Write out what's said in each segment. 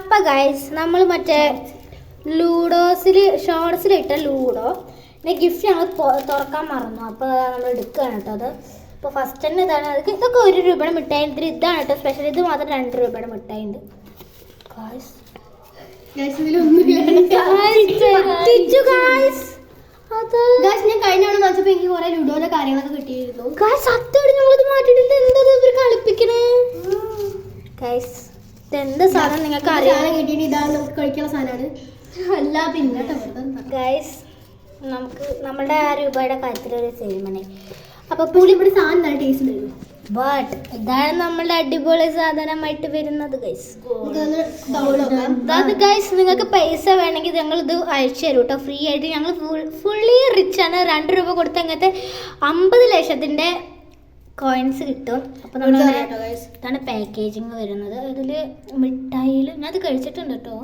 അപ്പൊ ഗൈസ് നമ്മൾ മറ്റേ ഷോർട്സിലിട്ട ലൂഡോ പിന്നെ ഗിഫ്റ്റ് ഞങ്ങൾ തുറക്കാൻ മറന്നു. അപ്പോൾ നമ്മൾ എടുക്കുകയാണ് കേട്ടോ. അത് ഇപ്പോൾ ഫസ്റ്റ് തന്നെ ഇതാണ്. അതൊക്കെ ഇതൊക്കെ 1 രൂപയുടെ മിഠായി. ഇതാണ് കേട്ടോ സ്പെഷ്യൽ. ഇത് മാത്രം 2 രൂപയുടെ മിഠായി ഉണ്ട്. ഞാൻ കഴിഞ്ഞ തവണ വാങ്ങിച്ചപ്പോൾ എനിക്ക് കുറെ ലുഡോന്റെ കാര്യങ്ങളൊക്കെ കിട്ടിയിരുന്നു. സത്യം ഞങ്ങളിത് മാറ്റിയിട്ടില്ല. എന്താ ഇവർ കളിപ്പിക്കണേ ഗൈസ്? ഇതെന്താ സാധനം നിങ്ങൾക്ക് അറിയാൻ കിട്ടിയിട്ട് ഇതാണ് നമുക്ക് കഴിക്കാനുള്ള സാധനമാണ്. അല്ല പിന്നെ ഗൈസ് നമുക്ക് നമ്മുടെ 1 രൂപയുടെ കാര്യത്തിലൊരു സെയിമാണ്. അപ്പൊ പുളിപ്പൊടി സാധനം നല്ല ടേസ്റ്റ് ഉണ്ടായിരുന്നു. ബട്ട് ഇതാണ് നമ്മളുടെ അടിപൊളി സാധനമായിട്ട് വരുന്നത് ഗൈസ്. അത് ഗൈസ് നിങ്ങൾക്ക് പൈസ വേണമെങ്കിൽ ഞങ്ങൾ ഇത് അയച്ചു തരും കേട്ടോ, ഫ്രീ ആയിട്ട്. ഞങ്ങൾ ഫുള്ളി റിച്ച് ആണ്. 2 രൂപ കൊടുത്ത് അങ്ങനത്തെ 50 ലക്ഷത്തിന്റെ കോയിൻസ് കിട്ടും. അപ്പൊ നമ്മൾ ഇതാണ് പാക്കേജിങ് വരുന്നത്. ഇതില് മിഠായില് ഞാൻ അത് കഴിച്ചിട്ടുണ്ട് കേട്ടോ.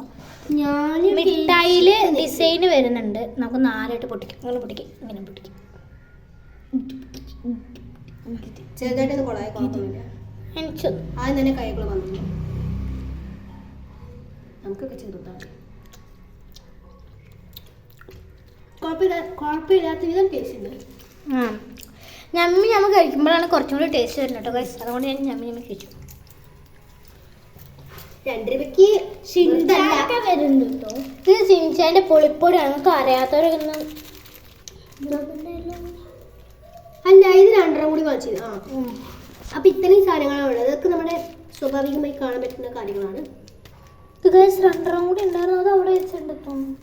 മിഠായില് ഡിസൈൻ വരുന്നുണ്ട്. നമുക്ക് 4ആയിട്ട് പൊട്ടിക്കും. ഇങ്ങനെ പൊട്ടിക്കും, ഇങ്ങനെ പൊട്ടിക്കും. ചെറുതായിട്ട് കൊളായ കുഴപ്പമില്ല. ആദ്യം തന്നെ കൈകൾ വന്നു നമുക്കൊക്കെ ചെറുതാണ്. കുഴപ്പമില്ലാത്ത വിധം ടേസ്റ്റ് ഉണ്ട്. ഞമ്മി നമ്മൾ കഴിക്കുമ്പോഴാണ് കുറച്ചും കൂടി ടേസ്റ്റ് വരുന്നത് കേട്ടോ ഗൈസ്. അതുകൊണ്ട് ഞാൻ ഞമ്മി കഴിച്ചു. 2 രൂപയ്ക്ക് വരുന്നുണ്ട് കേട്ടോ. ഇത് ഷിൻചാന്റെ പൊളിപ്പൊടിയാണ്. നമുക്ക് അറിയാത്തവരൊന്നും അല്ല, ഇത് 2 കൂടി വാങ്ങിച്ചത്. അപ്പൊ ഇത്രയും സാധനങ്ങളാണ് ഉള്ളത്. അതൊക്കെ നമ്മുടെ സ്വാഭാവികമായി കാണാൻ പറ്റുന്ന കാര്യങ്ങളാണ്. ഇത് ഗൈസ് 2 കൂടി ഉണ്ടായിരുന്നു. അത് അവിടെ വെച്ചിട്ടുണ്ട് തോന്നുന്നു.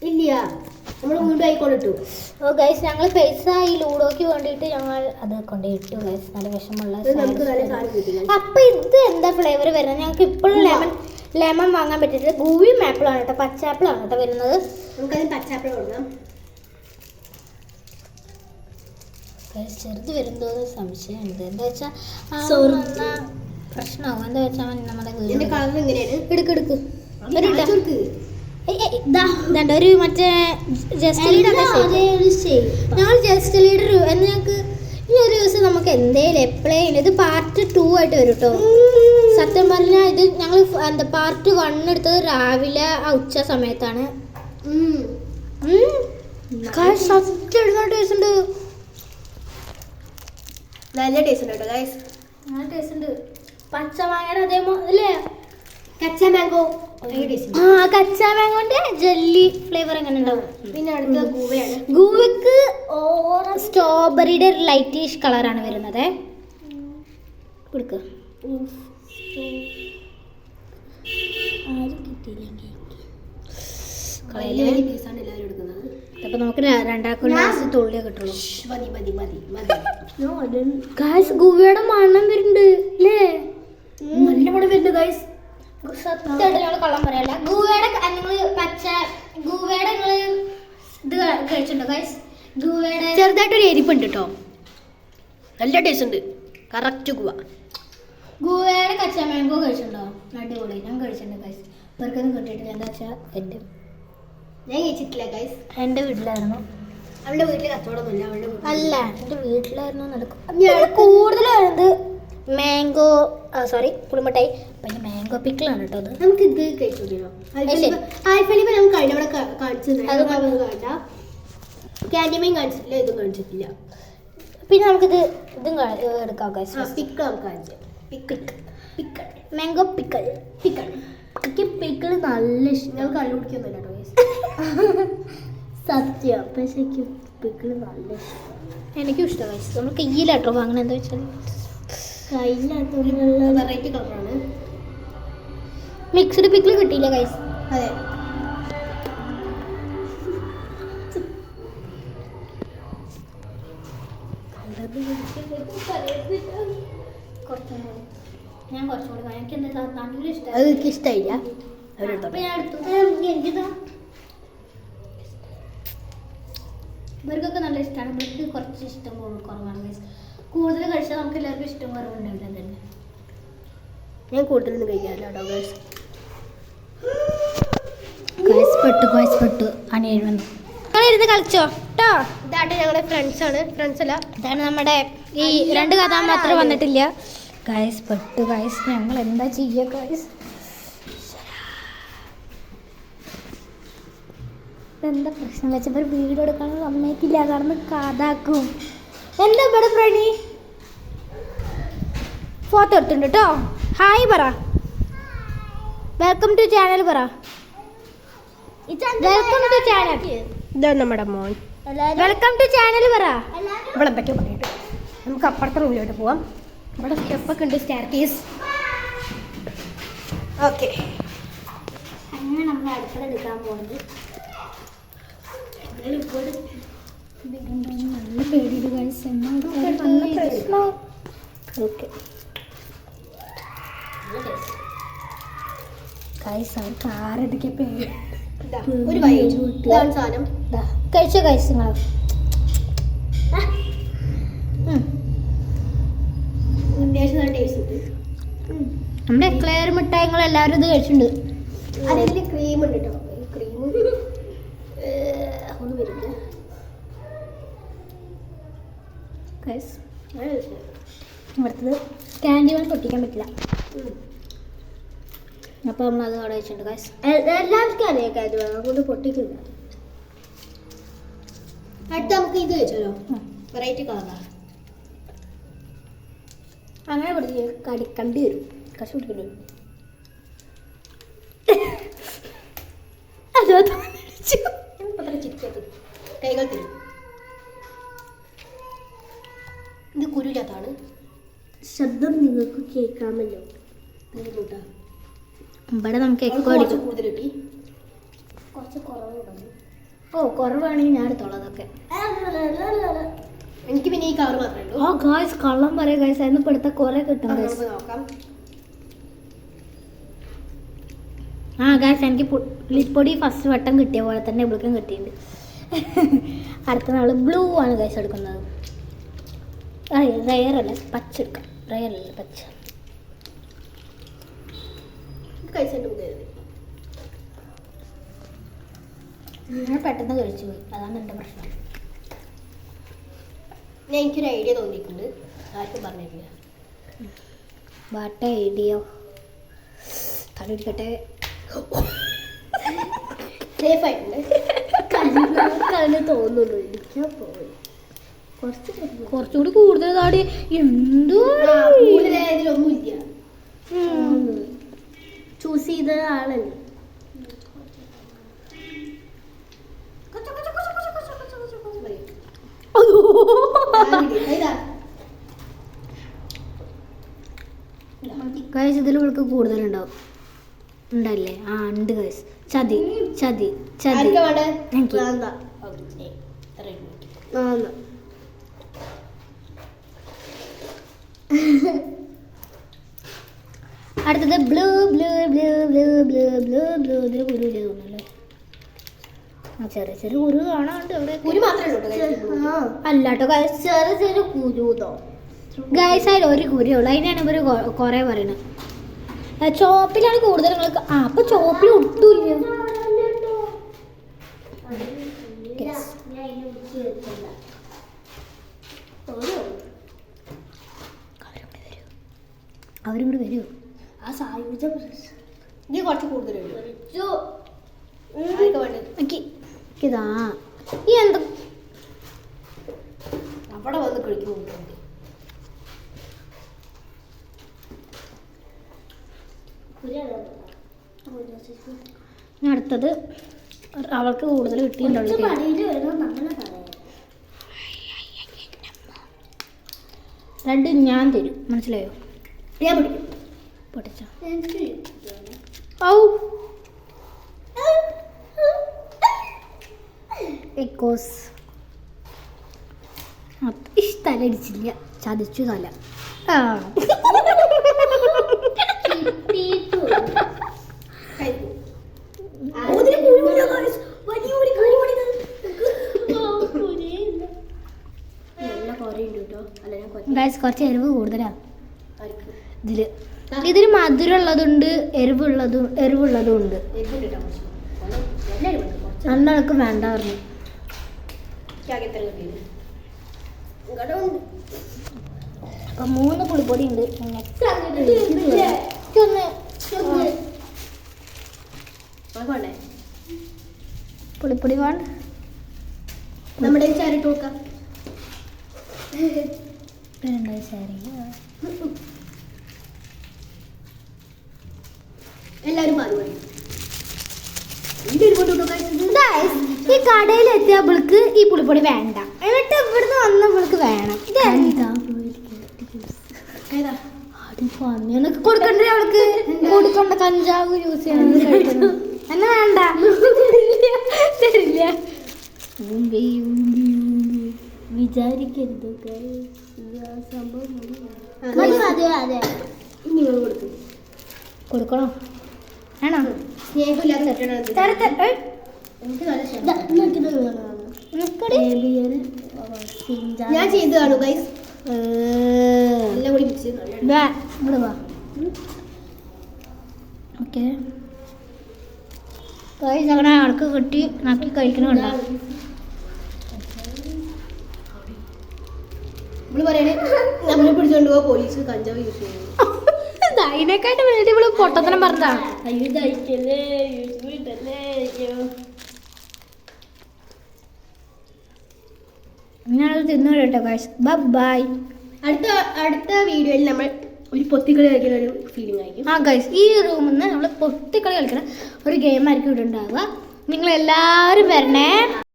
ഇല്ല, നമ്മൾ വീണ്ടും ആയിക്കൊണ്ടിട്ടു. ഓ ഗൈസ് ഞങ്ങൾ പൈസ ഈ ലൂഡോക്ക് വേണ്ടിയിട്ട് ഞങ്ങൾ അത് കൊണ്ടുപോയിട്ടു ഗൈസ്. നല്ല വിഷമുള്ള അപ്പൊ ഇത് എന്താ ഫ്ലേവർ വരുന്നത്? ഞങ്ങൾക്ക് ഇപ്പോഴും ലെമൺ വാങ്ങാൻ പറ്റിയിട്ട് ഗൂവി ആപ്പിളാണ് കേട്ടോ, പച്ചാപ്പിളാണ് കേട്ടോ വരുന്നത്. നമുക്കതിന് പച്ചാപ്പിൾ കൊടുക്കാം. ചെറുത് വരുന്നതോ സംശയമുണ്ട്. എന്താ വെച്ചാൽ പ്രശ്നമാവും. എന്താ വെച്ചാൽ നമ്മുടെ കളർ ഇങ്ങനെയാണ്. എടുക്ക് ഒരു മറ്റേ ജസ്റ്റ് ലീഡർ ഞങ്ങൾ ജസ്റ്റ് ലീഡർ എന്ന് ഞങ്ങൾക്ക് ഈ ഒരു ദിവസം നമുക്ക് എന്തേലും എപ്പോഴേലും ഇത് പാർട്ട് 2 ആയിട്ട് വരും കേട്ടോ. സത്യം പറഞ്ഞാൽ ഇത് ഞങ്ങൾ എന്താ പാർട്ട് 1 എടുത്തത് രാവിലെ ഉച്ച സമയത്താണ്. സത്യം എടുക്കാൻ ടേസ്റ്റ് ഉണ്ട്. നല്ല ടേസ്റ്റ് ഉണ്ട് കേട്ടോ ഗൈസ്. നല്ല ടേസ്റ്റ് ഉണ്ട്. പച്ചമാങ്ങയുടെ അതേപോലെ കച്ച മാംഗോ കച്ച മാങ്ങോന്റെ ജെല്ലി ഫ്ലേവർ എങ്ങനെ ഉണ്ടാവും. പിന്നെ അടുത്ത ഗൂവയാണ്. ഗൂവക്ക് സ്ട്രോബെറിയുടെ ലൈറ്റിഷ് കളറാണ് വരുന്നത്. കൊടുക്കുക. അപ്പൊ നമുക്ക് 2 ഗ്ലാസ് തുള്ളിയെ കിട്ടുള്ളൂ. ഗൂവയുടെ മണം വരുന്നുണ്ട് അല്ലേ? നല്ല മണം വരുന്നുണ്ട് ഗൈസ്. സത്യമായിട്ട് ഞങ്ങൾ കള്ളം പറയല്ല. ഗൂവയുടെ നിങ്ങൾ ഇത് കഴിച്ചിട്ടുണ്ടോ ഗൈസ്? ഗൂവയുടെ ചെറുതായിട്ടൊരു എരിപ്പുണ്ട് കേട്ടോ. നല്ല ടേസ്റ്റ് ഉണ്ട്. കറക്റ്റ് ഗൂവയുടെ കച്ച മാംഗോ കഴിച്ചിട്ടുണ്ടോ? അടിപൊളി. ഞാൻ കഴിച്ചിട്ടുണ്ട് ഗൈസ്. ഇവർക്കൊന്നും കിട്ടിയിട്ടില്ല. എന്താ വെച്ചാൽ ഞാൻ കഴിച്ചിട്ടില്ല ഗൈസ്. എൻ്റെ വീട്ടിലായിരുന്നു. അവളുടെ വീട്ടിൽ കച്ചവടമൊന്നുമില്ല. അല്ല, എൻ്റെ വീട്ടിലായിരുന്നു നടക്കും. കൂടുതൽ വരുന്നത് മാംഗോ പുളിമിഠായി. പിന്നെ മാംഗോ പിക്കിളാണ് കേട്ടോ. അത് നമുക്ക് ഇത് കഴിച്ചോളൂ. ആൽഫലിമ നമുക്ക് കഴിഞ്ഞ അവിടെ കാണിച്ചത്. ക്യാൻഡിമൈൻ കാണിച്ചിട്ടില്ല, ഇതും കാണിച്ചിട്ടില്ല. പിന്നെ നമുക്കിത് ഇതും എടുക്കാം. പിക്കിൾ നമുക്ക് കാണിച്ചു. മാംഗോ പിക്കിൾ പിക്കിൾ നല്ല ഇഷ്ടം. ഞങ്ങൾ കള്ളു കുടിക്കൊന്നുമില്ല കേട്ടോ. സത്യം. പക്ഷേ പിക്കിൾ നല്ല ഇഷ്ടം. എനിക്കും ഇഷ്ടമായി. നമ്മൾ കയ്യിലാട്ടോ വാങ്ങണം. എന്താ വെച്ചാൽ വെറൈറ്റി കളറാണ്. മിക്സ്ഡ് പിക്കിൾ കിട്ടിയില്ല ഗൈസ്. അതെ, ഞാൻ കുറച്ചുകൂടി എനിക്ക് എന്താ നല്ല ഇഷ്ടം. അത് എനിക്ക് ഇഷ്ടമായില്ല. ഇവർക്കൊക്കെ നല്ല ഇഷ്ടമാണ്. ഇവർക്ക് കുറച്ച് ഇഷ്ടം കുറവാണ് ഗൈസ്. കൂടുതൽ കഴിച്ചാൽ നമുക്ക് എല്ലാവർക്കും ഇഷ്ടം കുറവുണ്ടാവില്ല. തന്നെ ഞാൻ കൂടുതലൊന്നും കഴിക്കാറില്ല കേട്ടോ ഗൈസ്. പെട്ടു അനിയൻ വന്നു. ഞങ്ങളിരുന്ന് കളിച്ചോ കേട്ടോ. ഇതായിട്ട് ഞങ്ങളുടെ ഫ്രണ്ട്സാണ്. ഫ്രണ്ട്സ് അല്ല, ഇതാണ് നമ്മുടെ ഈ 2 കഥാപാത്രം വന്നിട്ടില്ല ഗൈസ്. പെട്ടു ഗൈസ്. ഞങ്ങൾ എന്താ ചെയ്യുക ഗൈസ്? എന്താ പ്രശ്നം വെച്ചപ്പോൾ വീഡിയോ എടുക്കാൻ സമ്മതിക്കില്ല, കാരണം കഥാക്കും. എന്താ ഇവിടെ പ്രണി ഫോട്ടോ എടുത്തിട്ടുണ്ട് കേട്ടോ. ഹായ് പറ, വെൽക്കം ടു ചാനൽ പറ. Welcome to channel. ഇതാണ് നമ്മുടെ മോൻ. വെൽക്കം ടു ചാനൽ പറ. ഇവിടെ എന്തൊക്കെയോ പറഞ്ഞിട്ട് നമുക്ക് അപ്പുറത്തെ റൂമിലോട്ട് പോവാം. ഇവിടെ സ്റ്റെപ്പൊക്കെ ഉണ്ട്, സ്റ്റെയർ കേസ്. ഓക്കെ, അങ്ങനെ നമ്മൾ അടുക്കള എടുക്കാൻ പോകുന്നത്. നല്ല പേടിയിട്ട് പ്രശ്നം. ഓക്കെ അവർക്ക് ആരെടുക്കെ പേടി. ഒരു വഴി ഇതാണ് സാധനം. കഴിച്ചോ കഴിച്ചു നിങ്ങൾ. അത്യാവശ്യം നല്ല ടേസ്റ്റ് ഉണ്ട്. നമ്മുടെ എക്ലെയർ മിഠായികൾ എല്ലാവരും ഇത് കഴിച്ചിട്ടുണ്ട്. അതിൽ ക്രീം ഉണ്ട് കേട്ടോ. ക്രീം ഒന്ന് വരുന്നത് ഇവിടുത്തത് ക്യാൻഡി വൺ പൊട്ടിക്കാൻ പറ്റില്ല, അപ്പോൾ നമ്മളത് അവിടെ വെച്ചിട്ടുണ്ട് ഗൈസ്. എല്ലാവർക്കും അറിയാം ക്യാൻഡി വൺ, അതുകൊണ്ട് പൊട്ടിക്കില്ല. അടുത്ത നമുക്ക് ഇത് വെച്ചാലോ, വെറൈറ്റി കളറാണ്. അങ്ങനെ പൊടിച്ച് കടിക്കണ്ടി വരും, കശി പിടിക്കേണ്ടി വരും. അതോ അത്ര ചിരിക്കട്ടെ, കൈകൾ തരും. ഇത് കുരുലാത്താണ്. ശബ്ദം നിങ്ങൾക്ക് കേൾക്കാമല്ലോ. കൂട്ടാ ഇവിടെ നമുക്ക് എക്കോ കുറച്ച് അടിക്കും. കൂടുതൽ കിട്ടി. കുറച്ച് കുറവ് പറഞ്ഞു. ഓ കുറവാണെങ്കിൽ ഞാൻ എടുത്തോളാം അതൊക്കെ. എനിക്ക് പിന്നെ ഈ കളർ മാത്രമേ ഉള്ളൂ. ആ ഗായ്സ് കള്ളം പറയാം ഗായ്സ്, അതിന് പെടുത്ത കുറെ കിട്ടും അത് ഗായ്സ്. നമുക്ക് നോക്കാം. ആ ഗായ്സ് എനിക്ക് പുളിപ്പൊടി ഫസ്റ്റ് വട്ടം കിട്ടിയ പോലെ തന്നെ ഇവിടേക്കും കിട്ടിയിട്ടുണ്ട്. അടുത്ത നാൾ ബ്ലൂ ആണ് ഗായ്സ് എടുക്കുന്നത്. റയർ അല്ല, പച്ച എടുക്കാം. റയർ അല്ല, പച്ച. ഇത് കഴിച്ചിട്ട് മുതൽ ഞാൻ പെട്ടെന്ന് കഴിച്ചു പോയി, അതാണ് എൻ്റെ പ്രശ്നം. ഞാൻ എനിക്കൊരു ഐഡിയ തോന്നിയിട്ടുണ്ട്, ആർക്കും പറഞ്ഞിട്ടില്ല. വാട്ട ഐഡിയോ തടിക്കട്ടെ. സേഫ് ആയിട്ടുണ്ട്. അതിന് തോന്നുള്ളൂ, ഇരിക്കാൻ പോയി കുറച്ചുകൂടി കൂടുതൽ താടി. എന്തോ കൂടുതലായതിലൊന്നും ഇല്ല. ചൂസ് ചെയ്ത ആളല്ലേ. ഗൈസ് ഇതിൽ ഇവൾക്ക് കൂടുതലുണ്ടാവും. ഉണ്ടല്ലേ? ആ ഉണ്ട് ഗൈസ്. ചതി ചതി ചതി. ആർക്കാ വേണ്ടേ? എനിക്ക്. വേണ്ട. വേണ്ട. അടുത്തത് blue blue blue blue blue blue blue. ഇതിൽ കുരുവില്ല തോന്നല്ലേ? ആ ചെറിയ ചെറിയ കുരു കാണാണ്ട് അവിടെ. കുരു മാത്രമേ ഉള്ളൂ കേട്ടോ. അല്ലാട്ടോ ഗൈസ്, ചെറിയ ചെറിയ കുരുതോ ഗൈസ്. അതിൽ ഒരു കുരുള്ളൂ, അതിനാണ് ഇവർ കുറേ പറയുന്നത്. ചോപ്പിലാണ് കൂടുതൽ നിങ്ങൾക്ക്. ആ അപ്പൊ ചോപ്പിൽ ഒട്ടുമില്ല. അവരും കൂടി വരൂ. ആ സായുധ ഇത് കുറച്ച് കൂടുതലുണ്ട്. ആർക്കാ വേണ്ടത്? ഇതാ ഈ എന്താ അവിടെ വന്ന് കളിക്കുന്നു. അടുത്തത് അവൾക്ക് കൂടുതൽ കിട്ടിയിട്ടുണ്ടല്ലോ. രണ്ട് ഞാൻ തരും, മനസ്സിലായോ? ഞാൻ പിടിക്കും. പൊട്ടിച്ചോ. ഔ ബിക്കോസ് തല അടിച്ചില്ല, ചതിച്ചു തല. ആ ഗൈസ് കുറച്ച് എരിവ് കൂടുതലാണ് ഇതിൽ മധുരമുള്ളതുണ്ട്, എരിവുള്ളതും ഉണ്ട്. രണ്ടാൾക്ക് വേണ്ട പറഞ്ഞു. അപ്പൊ 3 പുളിപ്പൊടി ഉണ്ട്. പുളിപ്പൊടി വേണ്ട. നമ്മുടെ ചാരിട്ട് നോക്കാം. എല്ലാവരും പാല് മതി. Guys, ഈ കടയിൽ എത്തിയപ്പോൾക്ക് ഈ പുളിപ്പൊടി വേണ്ട, എന്നിട്ട് ഇവിടുന്ന് വന്ന പുളിക്ക് വേണം. നിനക്ക് കൊടുക്കണ്ടേ അവൾക്ക്? കൊടുക്കണ്ട, കഞ്ചാവ് യൂസ് ചെയ്യണം എന്നെ വേണ്ട, തരില്ല. വിചാരിക്കരുത് സംഭവം. കൊടുക്കണോ? ആണോ? സ്നേഹമില്ലാത്ത ഞാൻ ചെയ്തതാണോ ഗൈസ്? എല്ലാം കൂടി മിക്സ് ഓക്കെ അങ്ങനെ ആൾക്ക് കിട്ടി നാക്കി കഴിക്കണുണ്ടോ? നമ്മള് പറയണേ നമ്മളെ പിടിച്ചോണ്ട് പോവാ പോലീസ് കഞ്ചാവ് യൂസ് ചെയ്യുന്നു. അതിനെക്കാട്ട് വേണ്ടി ഇവള് പൊട്ടത്തനം പറഞ്ഞാ. ഞാനത് തിന്നു കേട്ടോ ഗൈസ്. ബൈ. അടുത്ത വീഡിയോയിൽ നമ്മൾ ഒരു പൊത്തിക്കളി കളിക്കുന്ന ഒരു ഫീലിംഗ് ആയിരിക്കും. ആ ഗൈസ്, ഈ റൂമിൽ നിന്ന് നമ്മൾ പൊട്ടിക്കളി കളിക്കണം ഒരു ഗെയിം ആയിരിക്കും ഇവിടെ ഉണ്ടാവുക. നിങ്ങളെല്ലാവരും വരണേ.